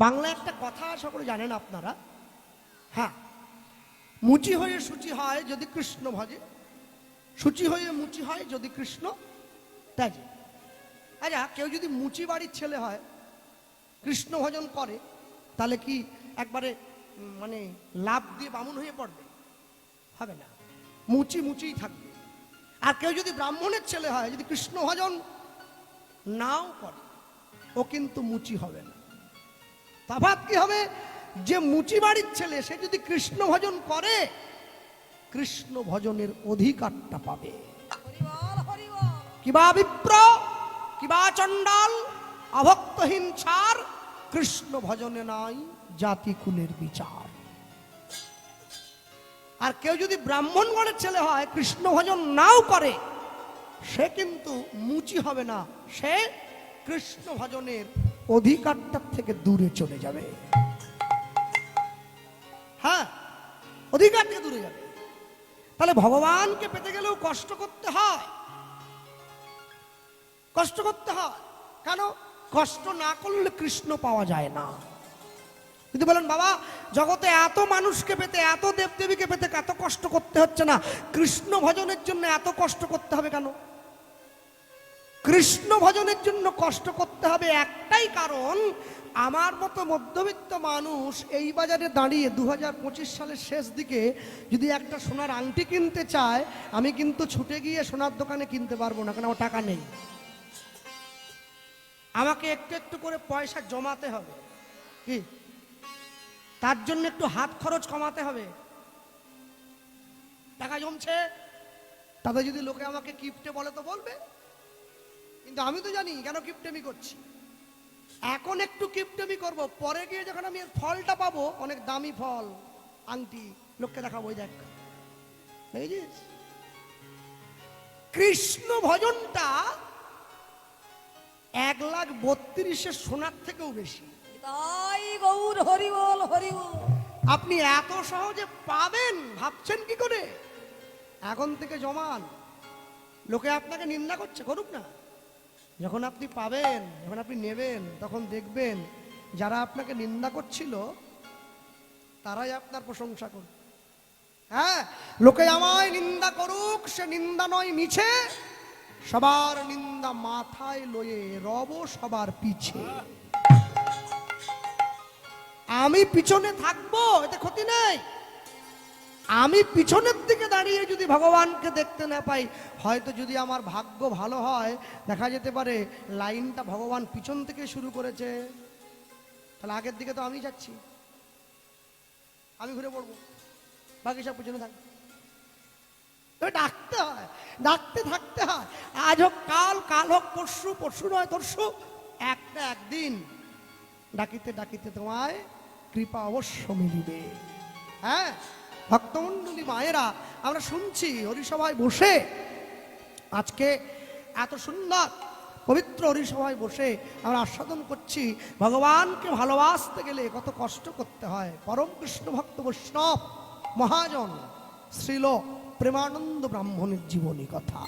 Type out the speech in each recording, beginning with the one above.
বাংলায় একটা কথা সকলে জানেন আপনারা, হ্যাঁ, মুচি হয়ে সূচি হয় যদি কৃষ্ণ ভজে, সূচি হয়ে মুচি হয় যদি কৃষ্ণ ত্যাজে। আচ্ছা, কেউ যদি মুচি বাড়ির ছেলে হয়, কৃষ্ণ ভজন করে, তাহলে কি একবারে মানে লাভ দিয়ে বামুন হয়ে পড়বে? হবে না, মুচি মুচিই থাকবে। আর কেউ যদি ব্রাহ্মণের ছেলে হয়, যদি কৃষ্ণ ভজন নাও করে, ও কিন্তু মুচি হবে না। তফাৎ কি হবে? যে মুচি বাড়ির ছেলে সে যদি কৃষ্ণ ভজন করে, কৃষ্ণ ভজনের অধিকারটা পাবে। কিবা বিপ্র কিবা চণ্ডাল অভক্তহীন ছাড়, কৃষ্ণ ভজনে নাই জাতি কুলের বিচার। আর কেউ যদি ব্রাহ্মণ গণের ছেলে হয়, কৃষ্ণ ভজন নাও করে, সে কিন্তু মুচি হবে না, সে কৃষ্ণ ভজনের অধিকারটার থেকে দূরে চলে যাবে। হ্যাঁ, অধিকার থেকে দূরে যাবে। তাহলে ভগবানকে পেতে গেলেও কষ্ট করতে হয়, কষ্ট করতে হয়। কেন? কষ্ট না করলে কৃষ্ণ পাওয়া যায় না। যদি বলেন বাবা জগতে এত মানুষকে পেতে, এত দেবদেবীকে পেতে এত কষ্ট করতে হচ্ছে না, কৃষ্ণ ভজনের জন্য এত কষ্ট করতে হবে কেন? কৃষ্ণ ভজনের জন্য কষ্ট করতে হবে একটাই কারণ, আমার মতো মধ্যবিত্ত মানুষ এই বাজারে দাঁড়িয়ে 2025 সালের শেষ দিকে যদি একটা সোনার আংটি কিনতে চায়, আমি কিন্তু ছুটে গিয়ে সোনার দোকানে কিনতে পারবো না, কারণ আমার টাকা নেই। আমাকে একটু একটু করে পয়সা জমাতে হবে, কি তার জন্য একটু হাত খরচ কমাতে হবে। টাকা জমছে, তাতে যদি লোকে আমাকে কিপটে বলে তো বলবে, কিন্তু আমি তো জানি কেন কিপটেমি করছি। এখন একটু কিপটেমি করব, পরে গিয়ে যখন আমি এর ফলটা পাবো, অনেক দামি ফল, আংটি, লোককে দেখাবো, দেখ দেখেছিস। কৃষ্ণ ভজনটা 1,32,000 সোনার থেকেও বেশি। তাই গৌর হরি বল, হরি বল। আপনি এত সহজে পাবেন ভাবছেন কি করে? এখন থেকে জমান। লোকে আপনাকে নিন্দা করছে, করুক না। যখন আপনি পাবেন, যখন আপনি নেবেন, তখন দেখবেন যারা আপনাকে নিন্দা করছিল তারাই আপনার প্রশংসা করবে। হ্যাঁ, লোকে আমায় নিন্দা করুক, সে নিন্দা নয় মিছে, সবার নিন্দা মাথায় লয়ে রব সবার পিছে। আমি পিছনে থাকবো, এতে ক্ষতি নেই। আমি পিছনের দিকে দাঁড়িয়ে যদি ভগবানকে দেখতে না পাই, হয়তো যদি আমার ভাগ্য ভালো হয়, দেখা যেতে পারে লাইনটা ভগবান পিছন থেকে শুরু করেছে, তাহলে আগের দিকে তো আমি যাচ্ছি, আমি ঘুরে পড়বো, বাকি সব পিছনে থাকবে। ডাকতে হয়, ডাকতে থাকতে হয়। আজ হোক কাল, কাল হোক পরশু, পরশু নয় তরশু, একটা একদিন ডাকিতে ডাকিতে তোমায় কৃপা অবশ্য মিলিবে। হ্যাঁ, ভক্তমণ্ডলী মায়েরা, আমরা শুনছি হরিসভায় বসে, আজকে এত সুন্দর পবিত্র হরিসভায় বসে আমরা আস্বাদন করছি ভগবানকে ভালোবাসতে গেলে কত কষ্ট করতে হয়। পরম কৃষ্ণ ভক্ত বৈষ্ণব মহাজন শ্রীল প্রেমানন্দ ব্রাহ্মণের জীবনী কথা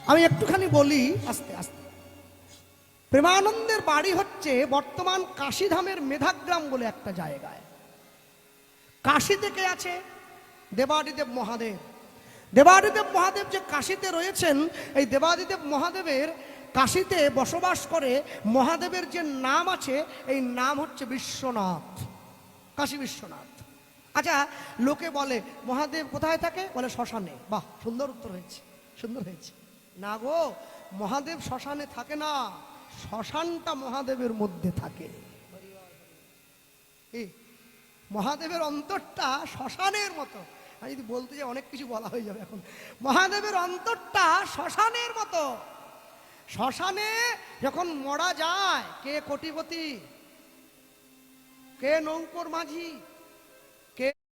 আমি একটুখানি বলি আস্তে আস্তে। প্রেমানন্দের বাড়ি হচ্ছে বর্তমান কাশীধামের মেধাগ্রাম বলে একটা জায়গায়। কাশী থেকে আছে দেবাদিদেব মহাদেব। দেবাদিদেব মহাদেব যে কাশীতে রয়েছেন, এই দেবাদিদেব মহাদেবের কাশীতে বসবাস করে মহাদেবের যে নাম আছে, এই নাম হচ্ছে বিশ্বনাথ, কাশী বিশ্বনাথ। আচ্ছা, লোকে বলে মহাদেব কোথায় থাকে? বলে শ্মশানে। বাহ, সুন্দর উত্তর হয়েছে, সুন্দর হয়েছে। না গো, মহাদেব শ্মশানে থাকে না, শ্মশানটা মহাদেবের মধ্যে থাকে। মহাদেবের অন্তরটা শ্মশানের মতো। আমি যদি বলতে যাই অনেক কিছু বলা হয়ে যাবে এখন। মহাদেবের অন্তরটা শ্মশানের মতো। শ্মশানে যখন মরা যায়, কে কোটিপতি, কে নৌকর মাঝি,